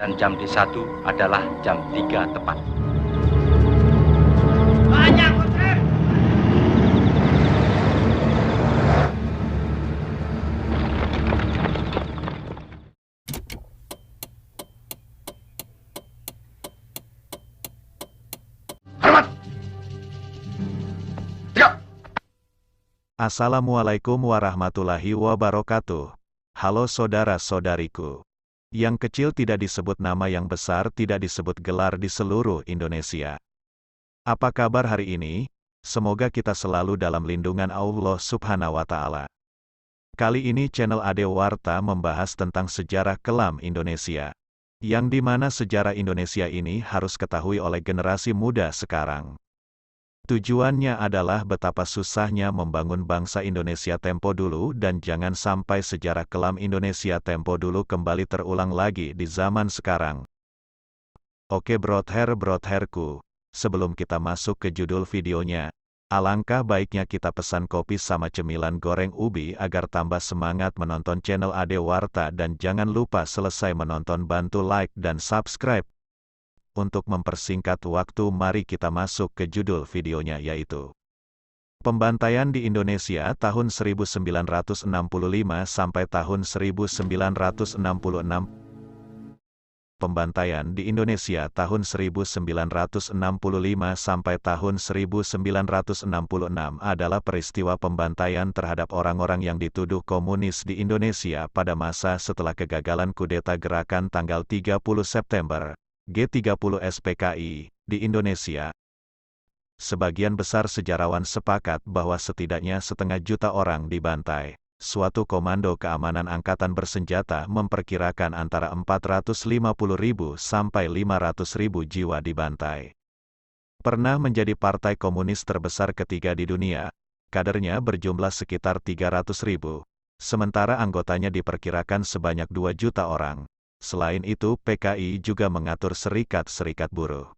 Dan jam D1 adalah jam 3 tepat. Banyak konser. Hormat. Tiga. Assalamualaikum warahmatullahi wabarakatuh. Halo saudara-saudariku. Yang kecil tidak disebut nama, yang besar tidak disebut gelar di seluruh Indonesia. Apa kabar hari ini? Semoga kita selalu dalam lindungan Allah Subhanahu wa Ta'ala. Kali ini channel Ade Warta membahas tentang sejarah kelam Indonesia. Yang dimana sejarah Indonesia ini harus ketahui oleh generasi muda sekarang. Tujuannya adalah betapa susahnya membangun bangsa Indonesia tempo dulu dan jangan sampai sejarah kelam Indonesia tempo dulu kembali terulang lagi di zaman sekarang. Oke brother-brotherku, sebelum kita masuk ke judul videonya, alangkah baiknya kita pesan kopi sama cemilan goreng ubi agar tambah semangat menonton channel Ade Warta, dan jangan lupa selesai menonton bantu like dan subscribe. Untuk mempersingkat waktu, mari kita masuk ke judul videonya, yaitu Pembantaian di Indonesia tahun 1965 sampai tahun 1966. Pembantaian di Indonesia tahun 1965 sampai tahun 1966 adalah peristiwa pembantaian terhadap orang-orang yang dituduh komunis di Indonesia pada masa setelah kegagalan kudeta gerakan tanggal 30 September G30 SPKI, di Indonesia. Sebagian besar sejarawan sepakat bahwa setidaknya 500.000 orang dibantai. Suatu komando keamanan angkatan bersenjata memperkirakan antara 450.000 sampai 500.000 jiwa dibantai. Pernah menjadi partai komunis terbesar ketiga di dunia, kadernya berjumlah sekitar 300.000, sementara anggotanya diperkirakan sebanyak 2 juta orang. Selain itu, PKI juga mengatur serikat-serikat buruh.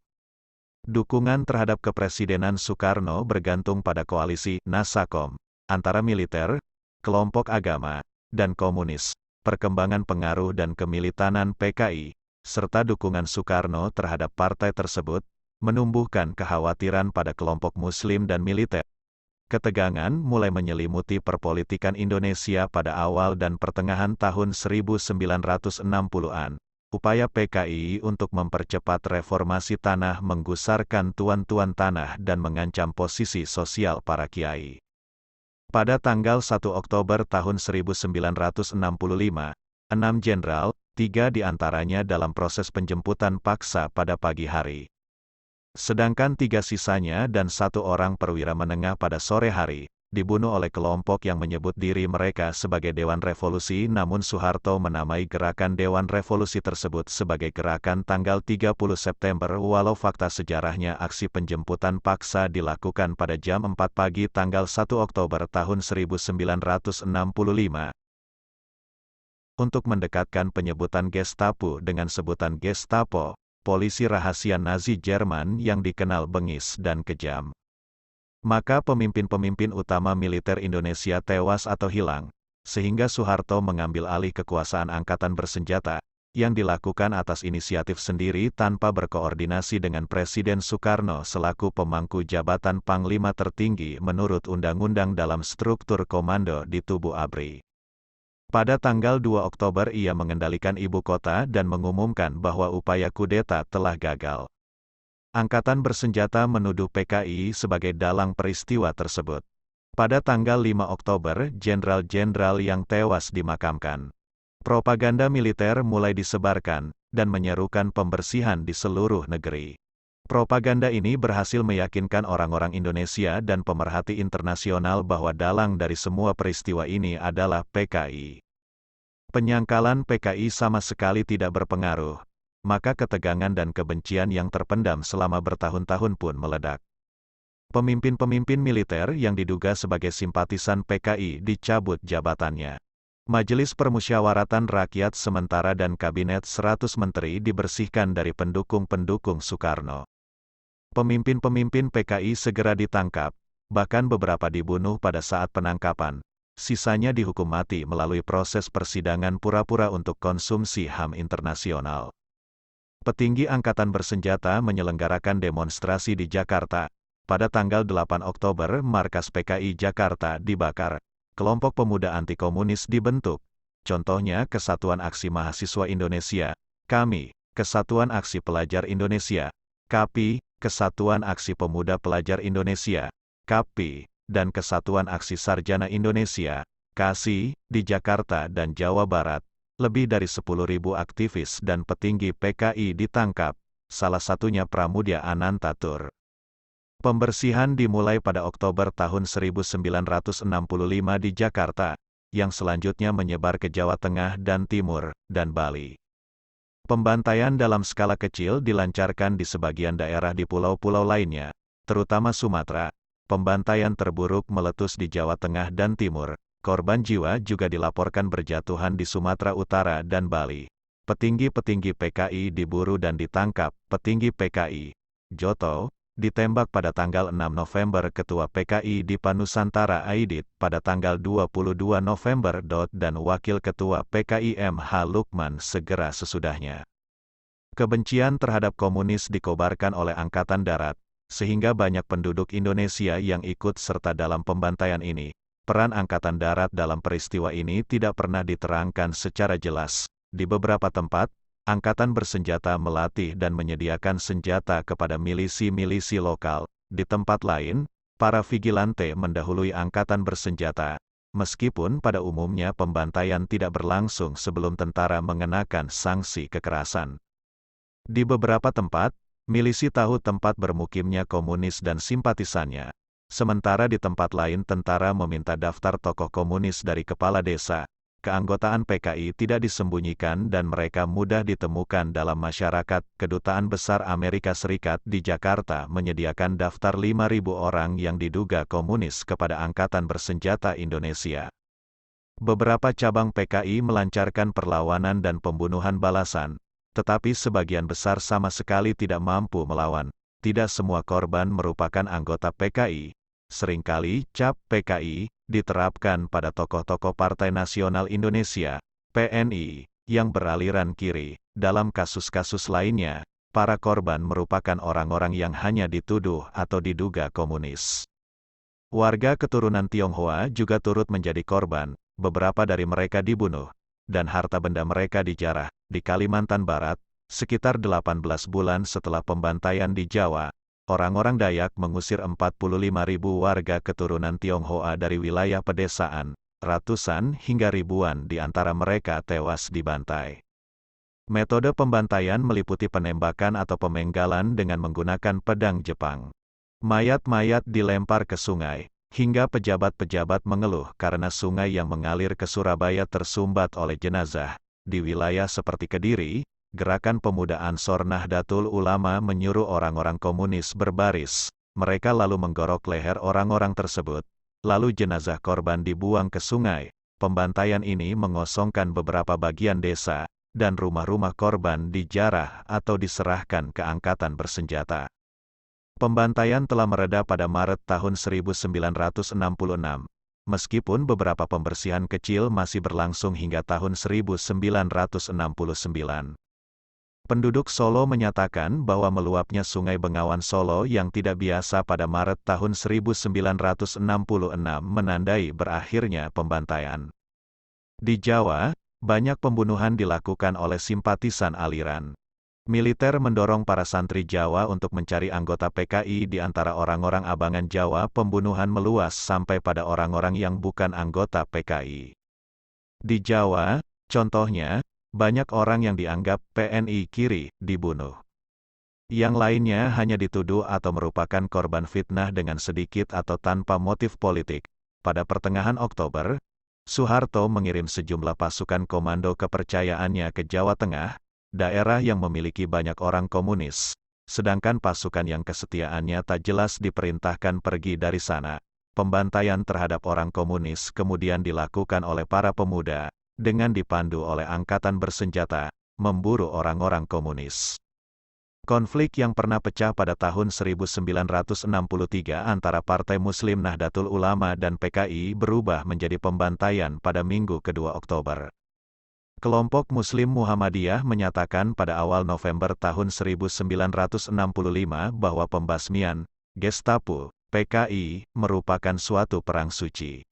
Dukungan terhadap kepresidenan Soekarno bergantung pada koalisi Nasakom antara militer, kelompok agama, dan komunis. Perkembangan pengaruh dan kemilitanan PKI, serta dukungan Soekarno terhadap partai tersebut, menumbuhkan kekhawatiran pada kelompok Muslim dan militer. Ketegangan mulai menyelimuti perpolitikan Indonesia pada awal dan pertengahan tahun 1960-an. Upaya PKI untuk mempercepat reformasi tanah menggusarkan tuan-tuan tanah dan mengancam posisi sosial para kiai. Pada tanggal 1 Oktober tahun 1965, 6 jenderal, 3 diantaranya dalam proses penjemputan paksa pada pagi hari. Sedangkan 3 sisanya dan 1 orang perwira menengah pada sore hari, dibunuh oleh kelompok yang menyebut diri mereka sebagai Dewan Revolusi, namun Soeharto menamai gerakan Dewan Revolusi tersebut sebagai gerakan tanggal 30 September walau fakta sejarahnya aksi penjemputan paksa dilakukan pada jam 4 pagi tanggal 1 Oktober tahun 1965. Untuk mendekatkan penyebutan Gestapo dengan sebutan Gestapo, polisi rahasia Nazi Jerman yang dikenal bengis dan kejam. Maka pemimpin-pemimpin utama militer Indonesia tewas atau hilang, sehingga Soeharto mengambil alih kekuasaan angkatan bersenjata, yang dilakukan atas inisiatif sendiri tanpa berkoordinasi dengan Presiden Soekarno selaku pemangku jabatan Panglima tertinggi menurut undang-undang dalam struktur komando di tubuh ABRI. Pada tanggal 2 Oktober ia mengendalikan ibu kota dan mengumumkan bahwa upaya kudeta telah gagal. Angkatan bersenjata menuduh PKI sebagai dalang peristiwa tersebut. Pada tanggal 5 Oktober, jenderal-jenderal yang tewas dimakamkan. Propaganda militer mulai disebarkan, dan menyerukan pembersihan di seluruh negeri. Propaganda ini berhasil meyakinkan orang-orang Indonesia dan pemerhati internasional bahwa dalang dari semua peristiwa ini adalah PKI. Penyangkalan PKI sama sekali tidak berpengaruh, maka ketegangan dan kebencian yang terpendam selama bertahun-tahun pun meledak. Pemimpin-pemimpin militer yang diduga sebagai simpatisan PKI dicabut jabatannya. Majelis Permusyawaratan Rakyat sementara dan Kabinet 100 Menteri dibersihkan dari pendukung-pendukung Soekarno. Pemimpin-pemimpin PKI segera ditangkap, bahkan beberapa dibunuh pada saat penangkapan. Sisanya dihukum mati melalui proses persidangan pura-pura untuk konsumsi HAM internasional. Petinggi Angkatan Bersenjata menyelenggarakan demonstrasi di Jakarta. Pada tanggal 8 Oktober, markas PKI Jakarta dibakar. Kelompok pemuda anti-komunis dibentuk. Contohnya Kesatuan Aksi Mahasiswa Indonesia, KAMI, Kesatuan Aksi Pelajar Indonesia, KAPI, Kesatuan Aksi Pemuda Pelajar Indonesia, KAPI, dan Kesatuan Aksi Sarjana Indonesia, KASI, di Jakarta dan Jawa Barat. Lebih dari 10.000 aktivis dan petinggi PKI ditangkap, salah satunya Pramudia Anantatur. Pembersihan dimulai pada Oktober tahun 1965 di Jakarta, yang selanjutnya menyebar ke Jawa Tengah dan Timur, dan Bali. Pembantaian dalam skala kecil dilancarkan di sebagian daerah di pulau-pulau lainnya, terutama Sumatera. Pembantaian terburuk meletus di Jawa Tengah dan Timur. Korban jiwa juga dilaporkan berjatuhan di Sumatera Utara dan Bali. Petinggi-petinggi PKI diburu dan ditangkap. Petinggi PKI, Joto, ditembak pada tanggal 6 November. Ketua PKI Dipa Nusantara Aidit pada tanggal 22 November. Dan Wakil Ketua PKI MH Lukman segera sesudahnya. Kebencian terhadap komunis dikobarkan oleh Angkatan Darat, sehingga banyak penduduk Indonesia yang ikut serta dalam pembantaian ini. Peran Angkatan Darat dalam peristiwa ini tidak pernah diterangkan secara jelas. Di beberapa tempat, Angkatan Bersenjata melatih dan menyediakan senjata kepada milisi-milisi lokal. Di tempat lain, para vigilante mendahului Angkatan Bersenjata. Meskipun pada umumnya pembantaian tidak berlangsung sebelum tentara mengenakan sanksi kekerasan. Di beberapa tempat, milisi tahu tempat bermukimnya komunis dan simpatisannya. Sementara di tempat lain tentara meminta daftar tokoh komunis dari kepala desa. Keanggotaan PKI tidak disembunyikan dan mereka mudah ditemukan dalam masyarakat. Kedutaan Besar Amerika Serikat di Jakarta menyediakan daftar 5.000 orang yang diduga komunis kepada Angkatan Bersenjata Indonesia. Beberapa cabang PKI melancarkan perlawanan dan pembunuhan balasan, tetapi sebagian besar sama sekali tidak mampu melawan. Tidak semua korban merupakan anggota PKI. Seringkali cap PKI diterapkan pada tokoh-tokoh Partai Nasional Indonesia, PNI, yang beraliran kiri. Dalam kasus-kasus lainnya, para korban merupakan orang-orang yang hanya dituduh atau diduga komunis. Warga keturunan Tionghoa juga turut menjadi korban, beberapa dari mereka dibunuh, dan harta benda mereka dijarah. Di Kalimantan Barat, sekitar 18 bulan setelah pembantaian di Jawa, orang-orang Dayak mengusir 45.000 warga keturunan Tionghoa dari wilayah pedesaan. Ratusan hingga ribuan di antara mereka tewas dibantai. Metode pembantaian meliputi penembakan atau pemenggalan dengan menggunakan pedang Jepang. Mayat-mayat dilempar ke sungai, hingga pejabat-pejabat mengeluh karena sungai yang mengalir ke Surabaya tersumbat oleh jenazah. Di wilayah seperti Kediri, Gerakan Pemuda Ansor Nahdlatul Ulama menyuruh orang-orang komunis berbaris. Mereka lalu menggorok leher orang-orang tersebut. Lalu jenazah korban dibuang ke sungai. Pembantaian ini mengosongkan beberapa bagian desa, dan rumah-rumah korban dijarah atau diserahkan ke Angkatan Bersenjata. Pembantaian telah mereda pada Maret tahun 1966. Meskipun beberapa pembersihan kecil masih berlangsung hingga tahun 1969. Penduduk Solo menyatakan bahwa meluapnya Sungai Bengawan Solo yang tidak biasa pada Maret tahun 1966 menandai berakhirnya pembantaian. Di Jawa, banyak pembunuhan dilakukan oleh simpatisan aliran. Militer mendorong para santri Jawa untuk mencari anggota PKI di antara orang-orang abangan Jawa. Pembunuhan meluas sampai pada orang-orang yang bukan anggota PKI. Di Jawa, contohnya, banyak orang yang dianggap PNI kiri dibunuh. Yang lainnya hanya dituduh atau merupakan korban fitnah dengan sedikit atau tanpa motif politik. Pada pertengahan Oktober, Soeharto mengirim sejumlah pasukan komando kepercayaannya ke Jawa Tengah, daerah yang memiliki banyak orang komunis, sedangkan pasukan yang kesetiaannya tak jelas diperintahkan pergi dari sana. Pembantaian terhadap orang komunis kemudian dilakukan oleh para pemuda, dengan dipandu oleh Angkatan Bersenjata, memburu orang-orang komunis. Konflik yang pernah pecah pada tahun 1963 antara Partai Muslim Nahdlatul Ulama dan PKI berubah menjadi pembantaian pada Minggu kedua Oktober. Kelompok Muslim Muhammadiyah menyatakan pada awal November tahun 1965 bahwa pembasmian Gestapo, PKI, merupakan suatu perang suci.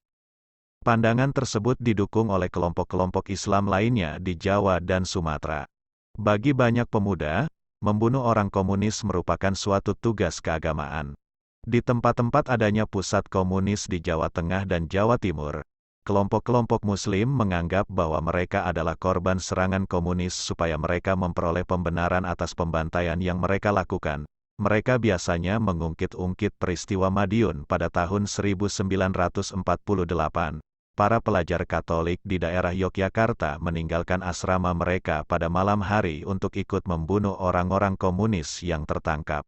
Pandangan tersebut didukung oleh kelompok-kelompok Islam lainnya di Jawa dan Sumatera. Bagi banyak pemuda, membunuh orang komunis merupakan suatu tugas keagamaan. Di tempat-tempat adanya pusat komunis di Jawa Tengah dan Jawa Timur, kelompok-kelompok Muslim menganggap bahwa mereka adalah korban serangan komunis supaya mereka memperoleh pembenaran atas pembantaian yang mereka lakukan. Mereka biasanya mengungkit-ungkit peristiwa Madiun pada tahun 1948. Para pelajar Katolik di daerah Yogyakarta meninggalkan asrama mereka pada malam hari untuk ikut membunuh orang-orang komunis yang tertangkap.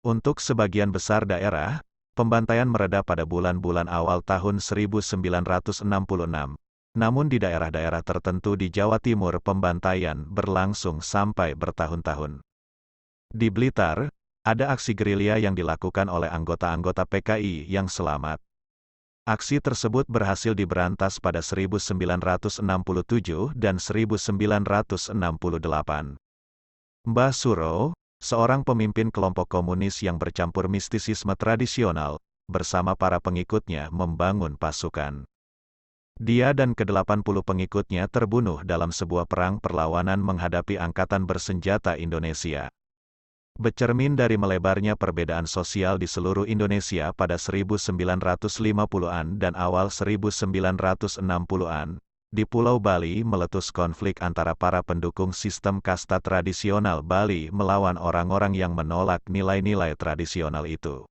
Untuk sebagian besar daerah, pembantaian mereda pada bulan-bulan awal tahun 1966. Namun di daerah-daerah tertentu di Jawa Timur pembantaian berlangsung sampai bertahun-tahun. Di Blitar, ada aksi gerilya yang dilakukan oleh anggota-anggota PKI yang selamat. Aksi tersebut berhasil diberantas pada 1967 dan 1968. Mbah Suro, seorang pemimpin kelompok komunis yang bercampur mistisisme tradisional, bersama para pengikutnya membangun pasukan. Dia dan ke-80 pengikutnya terbunuh dalam sebuah perang perlawanan menghadapi angkatan bersenjata Indonesia. Bercermin dari melebarnya perbedaan sosial di seluruh Indonesia pada 1950-an dan awal 1960-an, di Pulau Bali meletus konflik antara para pendukung sistem kasta tradisional Bali melawan orang-orang yang menolak nilai-nilai tradisional itu.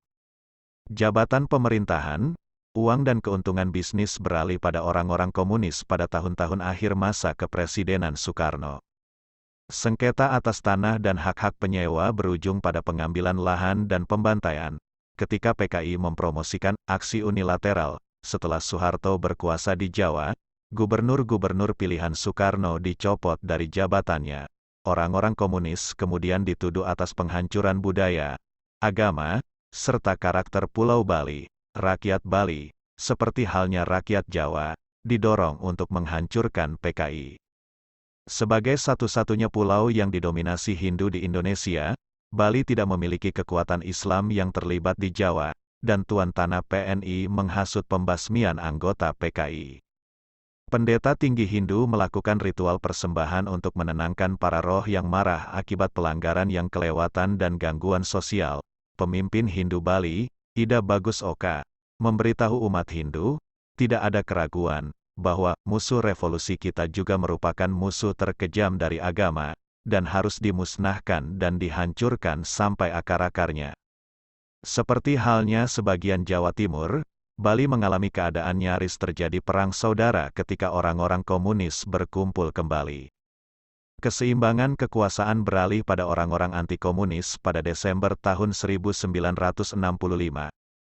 Jabatan pemerintahan, uang dan keuntungan bisnis beralih pada orang-orang komunis pada tahun-tahun akhir masa kepresidenan Soekarno. Sengketa atas tanah dan hak-hak penyewa berujung pada pengambilan lahan dan pembantaian, ketika PKI mempromosikan aksi unilateral. Setelah Soeharto berkuasa di Jawa, gubernur-gubernur pilihan Soekarno dicopot dari jabatannya. Orang-orang komunis kemudian dituduh atas penghancuran budaya, agama, serta karakter Pulau Bali. Rakyat Bali, seperti halnya rakyat Jawa, didorong untuk menghancurkan PKI. Sebagai satu-satunya pulau yang didominasi Hindu di Indonesia, Bali tidak memiliki kekuatan Islam yang terlibat di Jawa, dan tuan tanah PNI menghasut pembasmian anggota PKI. Pendeta tinggi Hindu melakukan ritual persembahan untuk menenangkan para roh yang marah akibat pelanggaran yang kelewatan dan gangguan sosial. Pemimpin Hindu Bali, Ida Bagus Oka, memberitahu umat Hindu, tidak ada keraguan bahwa musuh revolusi kita juga merupakan musuh terkejam dari agama, dan harus dimusnahkan dan dihancurkan sampai akar-akarnya. Seperti halnya sebagian Jawa Timur, Bali mengalami keadaan nyaris terjadi perang saudara ketika orang-orang komunis berkumpul kembali. Keseimbangan kekuasaan beralih pada orang-orang anti-komunis pada Desember tahun 1965.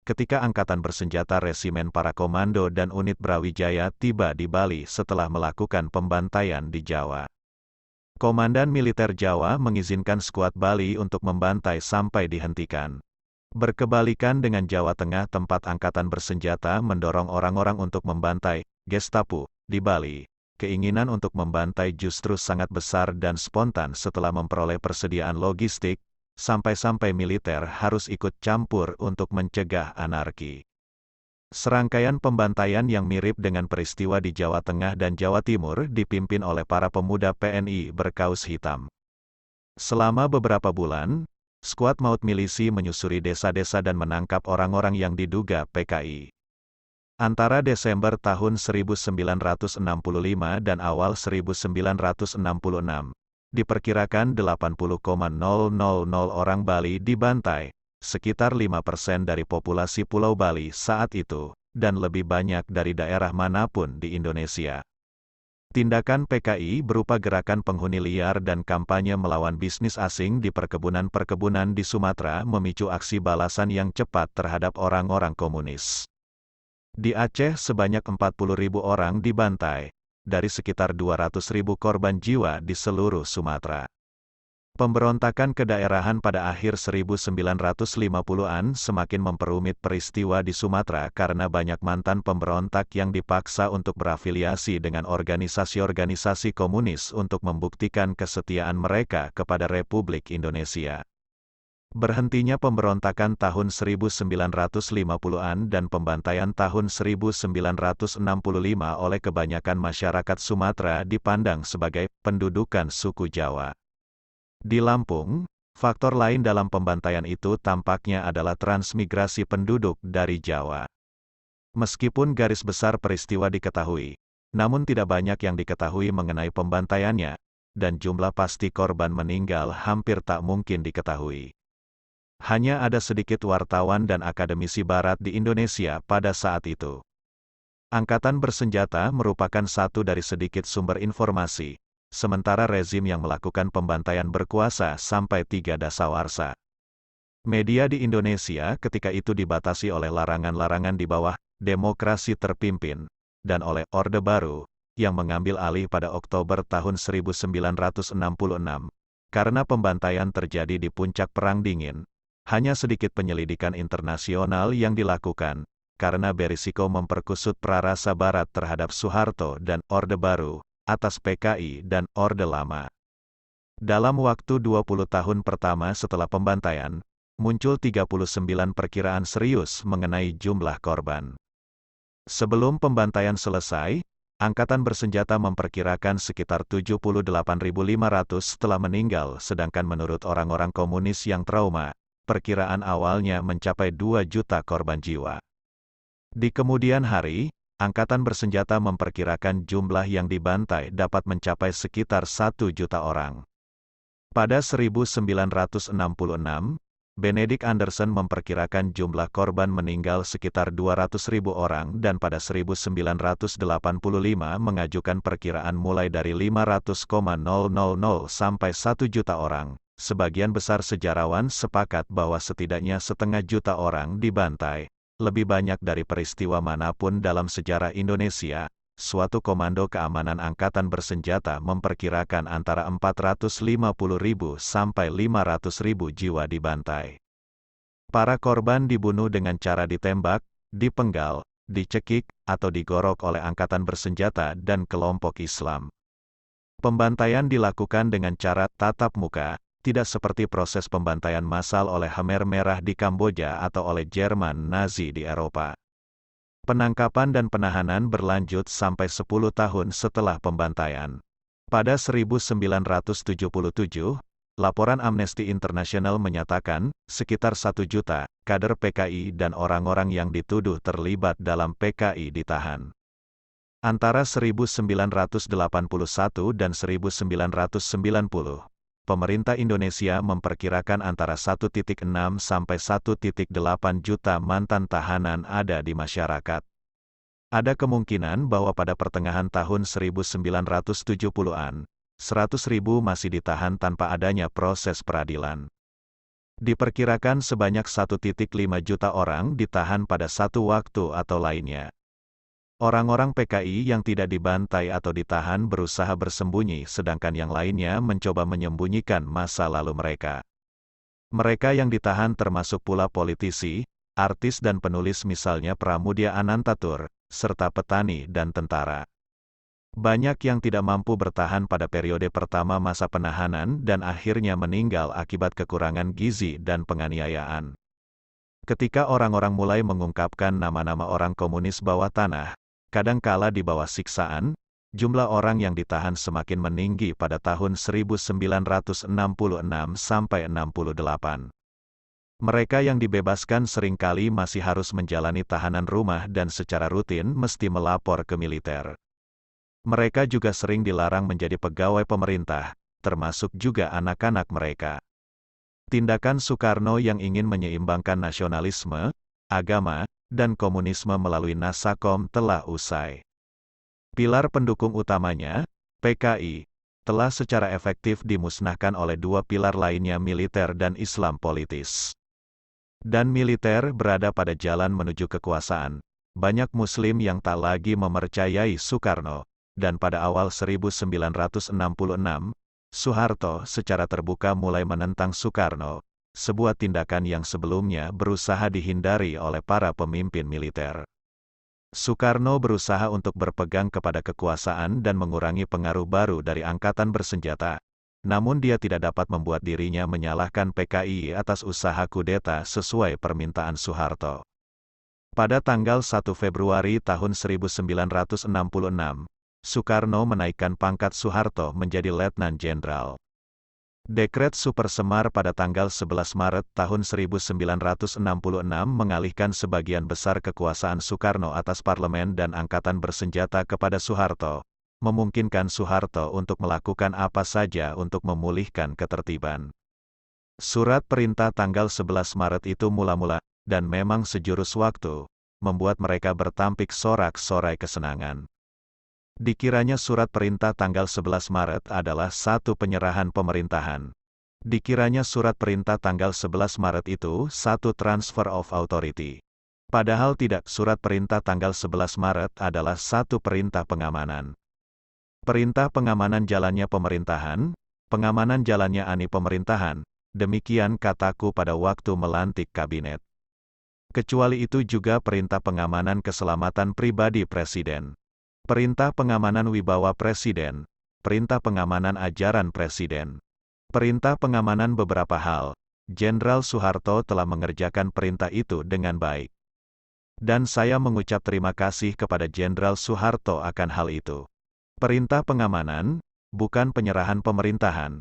Ketika angkatan bersenjata resimen para komando dan unit Brawijaya tiba di Bali setelah melakukan pembantaian di Jawa. Komandan militer Jawa mengizinkan skuad Bali untuk membantai sampai dihentikan. Berkebalikan dengan Jawa Tengah tempat angkatan bersenjata mendorong orang-orang untuk membantai, Gestapo, di Bali. Keinginan untuk membantai justru sangat besar dan spontan setelah memperoleh persediaan logistik, sampai-sampai militer harus ikut campur untuk mencegah anarki. Serangkaian pembantaian yang mirip dengan peristiwa di Jawa Tengah dan Jawa Timur dipimpin oleh para pemuda PNI berkaus hitam. Selama beberapa bulan, skuad maut milisi menyusuri desa-desa dan menangkap orang-orang yang diduga PKI. Antara Desember tahun 1965 dan awal 1966, diperkirakan 80,000 orang Bali dibantai, sekitar 5% dari populasi Pulau Bali saat itu, dan lebih banyak dari daerah manapun di Indonesia. Tindakan PKI berupa gerakan penghuni liar dan kampanye melawan bisnis asing di perkebunan-perkebunan di Sumatera memicu aksi balasan yang cepat terhadap orang-orang komunis. Di Aceh sebanyak 40.000 orang dibantai, dari sekitar 200.000 korban jiwa di seluruh Sumatera. Pemberontakan kedaerahan pada akhir 1950-an semakin memperumit peristiwa di Sumatera karena banyak mantan pemberontak yang dipaksa untuk berafiliasi dengan organisasi-organisasi komunis untuk membuktikan kesetiaan mereka kepada Republik Indonesia. Berhentinya pemberontakan tahun 1950-an dan pembantaian tahun 1965 oleh kebanyakan masyarakat Sumatera dipandang sebagai pendudukan suku Jawa. Di Lampung, faktor lain dalam pembantaian itu tampaknya adalah transmigrasi penduduk dari Jawa. Meskipun garis besar peristiwa diketahui, namun tidak banyak yang diketahui mengenai pembantaiannya, dan jumlah pasti korban meninggal hampir tak mungkin diketahui. Hanya ada sedikit wartawan dan akademisi barat di Indonesia pada saat itu. Angkatan bersenjata merupakan satu dari sedikit sumber informasi, sementara rezim yang melakukan pembantaian berkuasa sampai 3 dasawarsa. Media di Indonesia ketika itu dibatasi oleh larangan-larangan di bawah demokrasi terpimpin, dan oleh Orde Baru, yang mengambil alih pada Oktober tahun 1966. Karena pembantaian terjadi di puncak Perang Dingin, hanya sedikit penyelidikan internasional yang dilakukan, karena berisiko memperkusut prarasa Barat terhadap Soeharto dan Orde Baru, atas PKI dan Orde Lama. Dalam waktu 20 tahun pertama setelah pembantaian, muncul 39 perkiraan serius mengenai jumlah korban. Sebelum pembantaian selesai, Angkatan Bersenjata memperkirakan sekitar 78.500 telah meninggal, sedangkan menurut orang-orang komunis yang trauma, perkiraan awalnya mencapai 2 juta korban jiwa. Di kemudian hari, Angkatan Bersenjata memperkirakan jumlah yang dibantai dapat mencapai sekitar 1 juta orang. Pada 1966, Benedict Anderson memperkirakan jumlah korban meninggal sekitar 200.000 orang dan pada 1985 mengajukan perkiraan mulai dari 500.000 sampai 1 juta orang. Sebagian besar sejarawan sepakat bahwa setidaknya setengah juta orang dibantai. Lebih banyak dari peristiwa manapun dalam sejarah Indonesia, suatu komando keamanan angkatan bersenjata memperkirakan antara 450.000 sampai 500.000 jiwa dibantai. Para korban dibunuh dengan cara ditembak, dipenggal, dicekik, atau digorok oleh angkatan bersenjata dan kelompok Islam. Pembantaian dilakukan dengan cara tatap muka, tidak seperti proses pembantaian massal oleh Khmer Merah di Kamboja atau oleh Jerman Nazi di Eropa. Penangkapan dan penahanan berlanjut sampai 10 tahun setelah pembantaian. Pada 1977, laporan Amnesty International menyatakan, sekitar 1 juta kader PKI dan orang-orang yang dituduh terlibat dalam PKI ditahan. Antara 1981 dan 1990, pemerintah Indonesia memperkirakan antara 1,6 sampai 1,8 juta mantan tahanan ada di masyarakat. Ada kemungkinan bahwa pada pertengahan tahun 1970-an, 100.000 masih ditahan tanpa adanya proses peradilan. Diperkirakan sebanyak 1,5 juta orang ditahan pada satu waktu atau lainnya. Orang-orang PKI yang tidak dibantai atau ditahan berusaha bersembunyi, sedangkan yang lainnya mencoba menyembunyikan masa lalu mereka. Mereka yang ditahan termasuk pula politisi, artis dan penulis misalnya Pramudia Anantatur, serta petani dan tentara. Banyak yang tidak mampu bertahan pada periode pertama masa penahanan dan akhirnya meninggal akibat kekurangan gizi dan penganiayaan. Ketika orang-orang mulai mengungkapkan nama-nama orang komunis bawah tanah, kadangkala di bawah siksaan, jumlah orang yang ditahan semakin meninggi pada tahun 1966 sampai 68. Mereka yang dibebaskan seringkali masih harus menjalani tahanan rumah dan secara rutin mesti melapor ke militer. Mereka juga sering dilarang menjadi pegawai pemerintah, termasuk juga anak-anak mereka. Tindakan Soekarno yang ingin menyeimbangkan nasionalisme, agama, dan komunisme melalui Nasakom telah usai. Pilar pendukung utamanya, PKI, telah secara efektif dimusnahkan oleh dua pilar lainnya, militer dan Islam politis. Dan militer berada pada jalan menuju kekuasaan. Banyak Muslim yang tak lagi mempercayai Soekarno, dan pada awal 1966, Soeharto secara terbuka mulai menentang Soekarno, sebuah tindakan yang sebelumnya berusaha dihindari oleh para pemimpin militer. Soekarno berusaha untuk berpegang kepada kekuasaan dan mengurangi pengaruh baru dari angkatan bersenjata. Namun dia tidak dapat membuat dirinya menyalahkan PKI atas usaha kudeta sesuai permintaan Soeharto. Pada tanggal 1 Februari tahun 1966, Soekarno menaikkan pangkat Soeharto menjadi Letnan Jenderal. Dekret Super Semar pada tanggal 11 Maret tahun 1966 mengalihkan sebagian besar kekuasaan Soekarno atas parlemen dan angkatan bersenjata kepada Soeharto, memungkinkan Soeharto untuk melakukan apa saja untuk memulihkan ketertiban. Surat perintah tanggal 11 Maret itu mula-mula, dan memang sejurus waktu, membuat mereka bertampik sorak-sorai kesenangan. Dikiranya surat perintah tanggal 11 Maret adalah satu penyerahan pemerintahan. Dikiranya surat perintah tanggal 11 Maret itu satu transfer of authority. Padahal tidak, surat perintah tanggal 11 Maret adalah satu perintah pengamanan. Perintah pengamanan jalannya pemerintahan, pengamanan jalannya ani pemerintahan, demikian kataku pada waktu melantik kabinet. Kecuali itu juga perintah pengamanan keselamatan pribadi Presiden. Perintah pengamanan wibawa Presiden, perintah pengamanan ajaran Presiden, perintah pengamanan beberapa hal. Jenderal Soeharto telah mengerjakan perintah itu dengan baik. Dan saya mengucap terima kasih kepada Jenderal Soeharto akan hal itu. Perintah pengamanan, bukan penyerahan pemerintahan,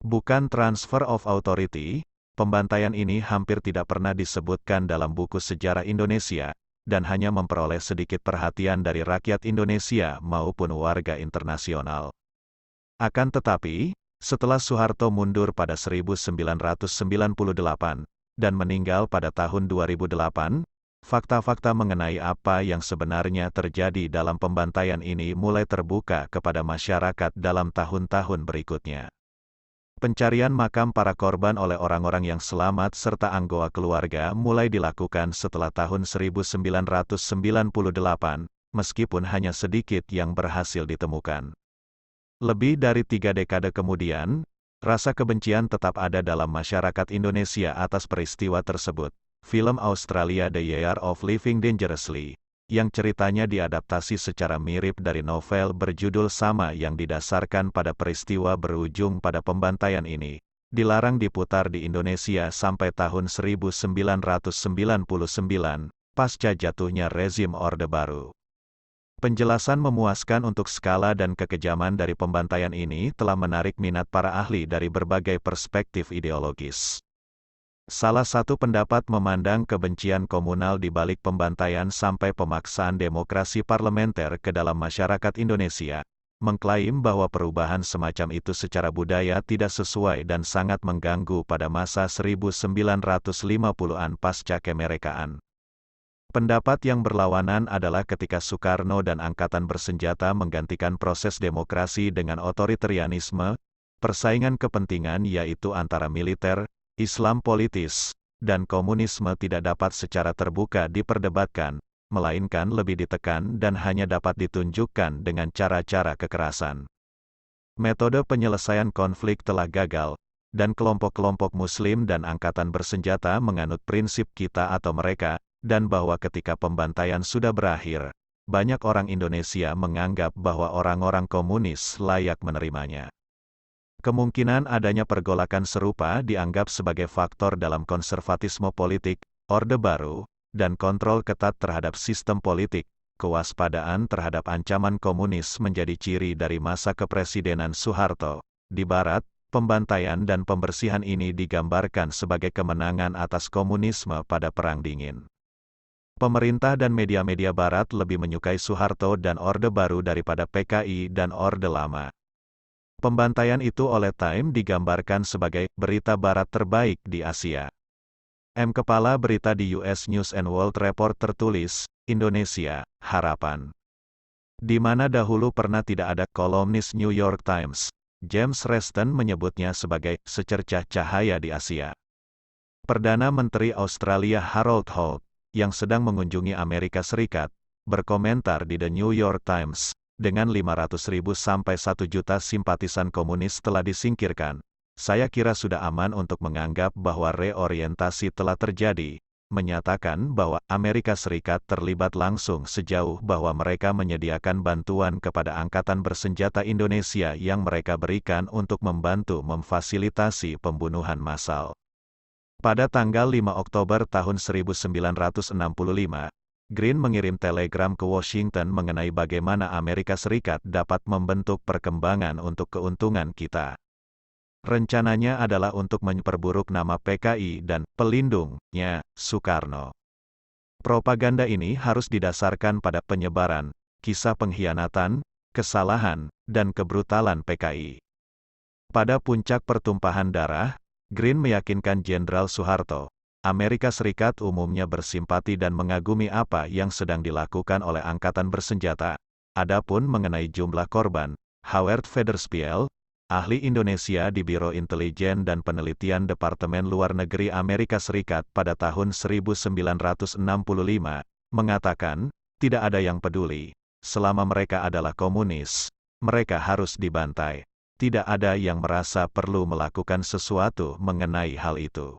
bukan transfer of authority. Pembantaian ini hampir tidak pernah disebutkan dalam buku sejarah Indonesia, dan hanya memperoleh sedikit perhatian dari rakyat Indonesia maupun warga internasional. Akan tetapi, setelah Soeharto mundur pada 1998, dan meninggal pada tahun 2008, fakta-fakta mengenai apa yang sebenarnya terjadi dalam pembantaian ini mulai terbuka kepada masyarakat dalam tahun-tahun berikutnya. Pencarian makam para korban oleh orang-orang yang selamat serta anggota keluarga mulai dilakukan setelah tahun 1998, meskipun hanya sedikit yang berhasil ditemukan. Lebih dari 3 dekade kemudian, rasa kebencian tetap ada dalam masyarakat Indonesia atas peristiwa tersebut. Film Australia The Year of Living Dangerously, yang ceritanya diadaptasi secara mirip dari novel berjudul sama yang didasarkan pada peristiwa berujung pada pembantaian ini, dilarang diputar di Indonesia sampai tahun 1999, pasca jatuhnya rezim Orde Baru. Penjelasan memuaskan untuk skala dan kekejaman dari pembantaian ini telah menarik minat para ahli dari berbagai perspektif ideologis. Salah satu pendapat memandang kebencian komunal di balik pembantaian sampai pemaksaan demokrasi parlementer ke dalam masyarakat Indonesia, mengklaim bahwa perubahan semacam itu secara budaya tidak sesuai dan sangat mengganggu pada masa 1950-an pasca kemerdekaan. Pendapat yang berlawanan adalah ketika Soekarno dan angkatan bersenjata menggantikan proses demokrasi dengan otoritarianisme, persaingan kepentingan yaitu antara militer, Islam politis, dan komunisme tidak dapat secara terbuka diperdebatkan, melainkan lebih ditekan dan hanya dapat ditunjukkan dengan cara-cara kekerasan. Metode penyelesaian konflik telah gagal, dan kelompok-kelompok Muslim dan angkatan bersenjata menganut prinsip kita atau mereka, dan bahwa ketika pembantaian sudah berakhir, banyak orang Indonesia menganggap bahwa orang-orang komunis layak menerimanya. Kemungkinan adanya pergolakan serupa dianggap sebagai faktor dalam konservatisme politik, Orde Baru, dan kontrol ketat terhadap sistem politik. Kewaspadaan terhadap ancaman komunis menjadi ciri dari masa kepresidenan Soeharto. Di Barat, pembantaian dan pembersihan ini digambarkan sebagai kemenangan atas komunisme pada Perang Dingin. Pemerintah dan media-media Barat lebih menyukai Soeharto dan Orde Baru daripada PKI dan Orde Lama. Pembantaian itu oleh Time digambarkan sebagai berita Barat terbaik di Asia. Kepala berita di US News and World Report tertulis, Indonesia, Harapan. Di mana dahulu pernah tidak ada kolumnis New York Times, James Reston menyebutnya sebagai secercah cahaya di Asia. Perdana Menteri Australia Harold Holt, yang sedang mengunjungi Amerika Serikat, berkomentar di The New York Times, dengan 500.000 sampai 1 juta simpatisan komunis telah disingkirkan. Saya kira sudah aman untuk menganggap bahwa reorientasi telah terjadi, menyatakan bahwa Amerika Serikat terlibat langsung sejauh bahwa mereka menyediakan bantuan kepada Angkatan Bersenjata Indonesia yang mereka berikan untuk membantu memfasilitasi pembunuhan massal. Pada tanggal 5 Oktober tahun 1965, Green mengirim telegram ke Washington mengenai bagaimana Amerika Serikat dapat membentuk perkembangan untuk keuntungan kita. Rencananya adalah untuk memperburuk nama PKI dan pelindungnya, Soekarno. Propaganda ini harus didasarkan pada penyebaran, kisah pengkhianatan, kesalahan, dan kebrutalan PKI. Pada puncak pertumpahan darah, Green meyakinkan Jenderal Soeharto, Amerika Serikat umumnya bersimpati dan mengagumi apa yang sedang dilakukan oleh Angkatan Bersenjata. Adapun mengenai jumlah korban, Howard Federspiel, ahli Indonesia di Biro Intelijen dan Penelitian Departemen Luar Negeri Amerika Serikat pada tahun 1965, mengatakan, tidak ada yang peduli, selama mereka adalah komunis, mereka harus dibantai. Tidak ada yang merasa perlu melakukan sesuatu mengenai hal itu.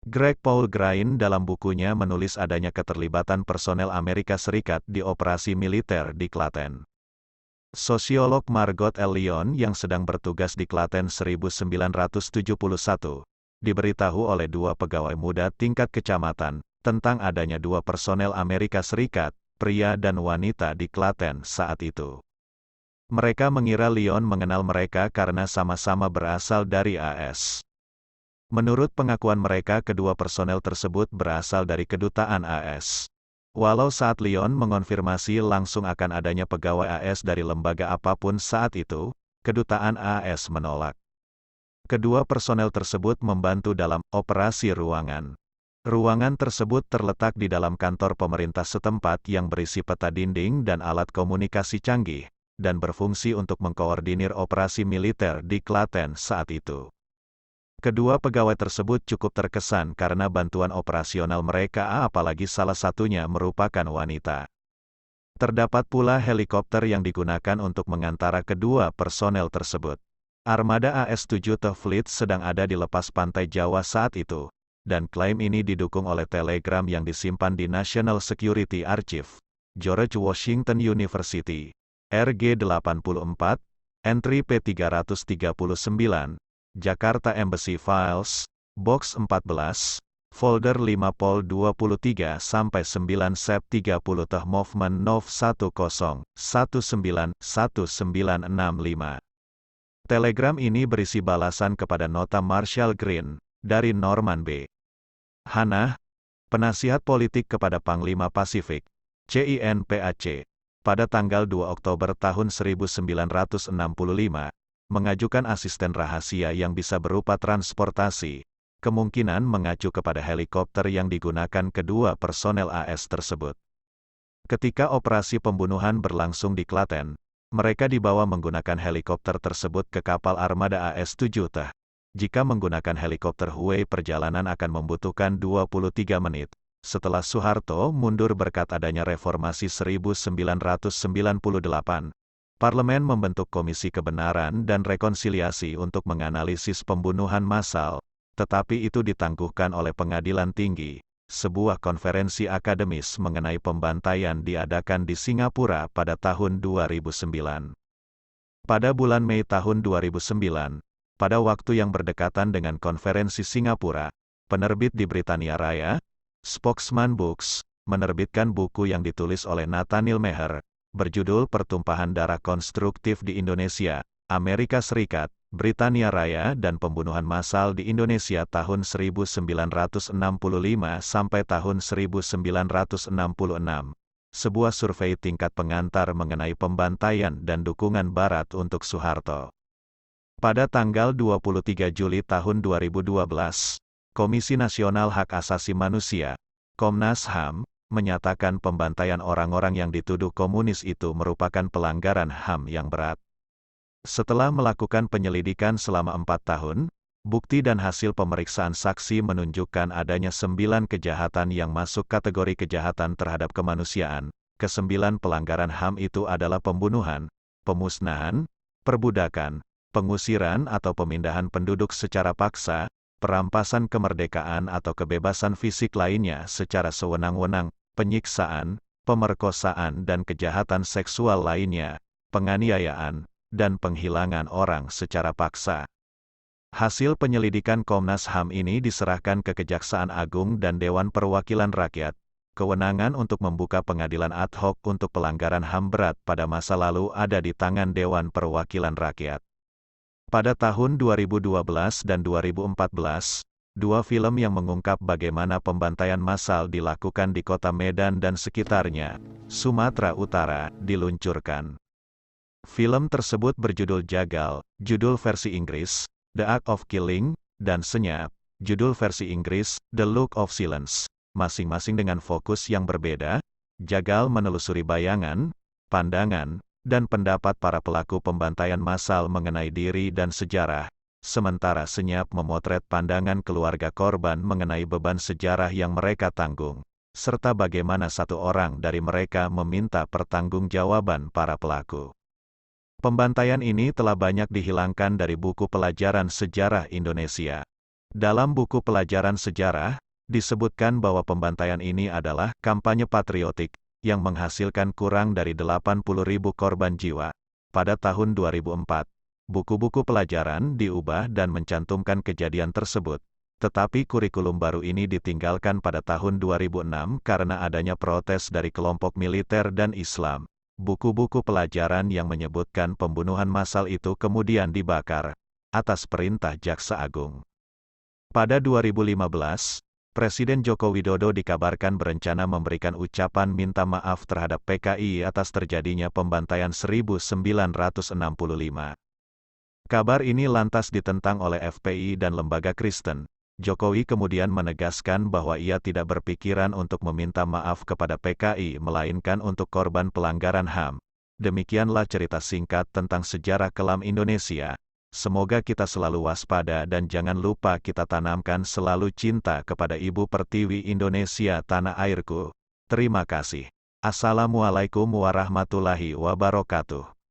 Greg Paul Grain dalam bukunya menulis adanya keterlibatan personel Amerika Serikat di operasi militer di Klaten. Sosiolog Margot L. Lyon yang sedang bertugas di Klaten 1971, diberitahu oleh 2 pegawai muda tingkat kecamatan, tentang adanya 2 personel Amerika Serikat, pria dan wanita di Klaten saat itu. Mereka mengira Lyon mengenal mereka karena sama-sama berasal dari AS. Menurut pengakuan mereka, kedua personel tersebut berasal dari kedutaan AS. Walau saat Lyon mengonfirmasi langsung akan adanya pegawai AS dari lembaga apapun saat itu, kedutaan AS menolak. Kedua personel tersebut membantu dalam operasi ruangan. Ruangan tersebut terletak di dalam kantor pemerintah setempat yang berisi peta dinding dan alat komunikasi canggih, dan berfungsi untuk mengkoordinir operasi militer di Klaten saat itu. Kedua pegawai tersebut cukup terkesan karena bantuan operasional mereka, apalagi salah satunya merupakan wanita. Terdapat pula helikopter yang digunakan untuk mengantara kedua personel tersebut. Armada AS-7 The Fleet sedang ada di lepas pantai Jawa saat itu, dan klaim ini didukung oleh telegram yang disimpan di National Security Archive, George Washington University, RG84, entry P339, Jakarta Embassy Files, Box 14, Folder 5 Pol 23-9 Sep 30 Teh Movement Nov 10-19-1965. Telegram ini berisi balasan kepada nota Marshall Green, dari Norman B. Hanna, penasihat politik kepada Panglima Pasifik, CINPAC, pada tanggal 2 Oktober tahun 1965, mengajukan asisten rahasia yang bisa berupa transportasi, kemungkinan mengacu kepada helikopter yang digunakan kedua personel AS tersebut. Ketika operasi pembunuhan berlangsung di Klaten, mereka dibawa menggunakan helikopter tersebut ke kapal armada AS-7 Teh. Jika menggunakan helikopter Huey, perjalanan akan membutuhkan 23 menit. Setelah Soeharto mundur berkat adanya reformasi 1998, Parlemen membentuk Komisi Kebenaran dan Rekonsiliasi untuk menganalisis pembunuhan massal, tetapi itu ditangguhkan oleh Pengadilan Tinggi. Sebuah konferensi akademis mengenai pembantaian diadakan di Singapura pada tahun 2009. Pada bulan Mei tahun 2009, pada waktu yang berdekatan dengan konferensi Singapura, penerbit di Britania Raya, Spokesman Books, menerbitkan buku yang ditulis oleh Nathaniel Meher, berjudul Pertumpahan Darah Konstruktif di Indonesia, Amerika Serikat, Britania Raya dan Pembunuhan Massal di Indonesia tahun 1965 sampai tahun 1966. Sebuah survei tingkat pengantar mengenai pembantaian dan dukungan Barat untuk Soeharto. Pada tanggal 23 Juli tahun 2012, Komisi Nasional Hak Asasi Manusia, Komnas HAM, menyatakan pembantaian orang-orang yang dituduh komunis itu merupakan pelanggaran HAM yang berat. Setelah melakukan penyelidikan selama 4 tahun, bukti dan hasil pemeriksaan saksi menunjukkan adanya 9 kejahatan yang masuk kategori kejahatan terhadap kemanusiaan, Kesembilan pelanggaran HAM itu adalah pembunuhan, pemusnahan, perbudakan, pengusiran atau pemindahan penduduk secara paksa, perampasan kemerdekaan atau kebebasan fisik lainnya secara sewenang-wenang, penyiksaan, pemerkosaan dan kejahatan seksual lainnya, penganiayaan, dan penghilangan orang secara paksa. Hasil penyelidikan Komnas HAM ini diserahkan ke Kejaksaan Agung dan Dewan Perwakilan Rakyat. Kewenangan untuk membuka pengadilan ad hoc untuk pelanggaran HAM berat pada masa lalu ada di tangan Dewan Perwakilan Rakyat. Pada tahun 2012 dan 2014, dua film yang mengungkap bagaimana pembantaian massal dilakukan di kota Medan dan sekitarnya, Sumatera Utara, diluncurkan. Film tersebut berjudul Jagal, judul versi Inggris, The Act of Killing, dan Senyap, judul versi Inggris, The Look of Silence. Masing-masing dengan fokus yang berbeda. Jagal menelusuri bayangan, pandangan, dan pendapat para pelaku pembantaian massal mengenai diri dan sejarah, sementara Senyap memotret pandangan keluarga korban mengenai beban sejarah yang mereka tanggung, serta bagaimana satu orang dari mereka meminta pertanggungjawaban para pelaku. Pembantaian ini telah banyak dihilangkan dari buku pelajaran sejarah Indonesia. Dalam buku pelajaran sejarah, disebutkan bahwa pembantaian ini adalah kampanye patriotik, yang menghasilkan kurang dari 80.000 korban jiwa. Pada tahun 2004, buku-buku pelajaran diubah dan mencantumkan kejadian tersebut, tetapi kurikulum baru ini ditinggalkan pada tahun 2006 karena adanya protes dari kelompok militer dan Islam. Buku-buku pelajaran yang menyebutkan pembunuhan massal itu kemudian dibakar, atas perintah Jaksa Agung. Pada 2015, Presiden Joko Widodo dikabarkan berencana memberikan ucapan minta maaf terhadap PKI atas terjadinya pembantaian 1965. Kabar ini lantas ditentang oleh FPI dan lembaga Kristen. Jokowi kemudian menegaskan bahwa ia tidak berpikiran untuk meminta maaf kepada PKI melainkan untuk korban pelanggaran HAM. Demikianlah cerita singkat tentang sejarah kelam Indonesia. Semoga kita selalu waspada dan jangan lupa kita tanamkan selalu cinta kepada Ibu Pertiwi Indonesia tanah airku. Terima kasih. Assalamualaikum warahmatullahi wabarakatuh.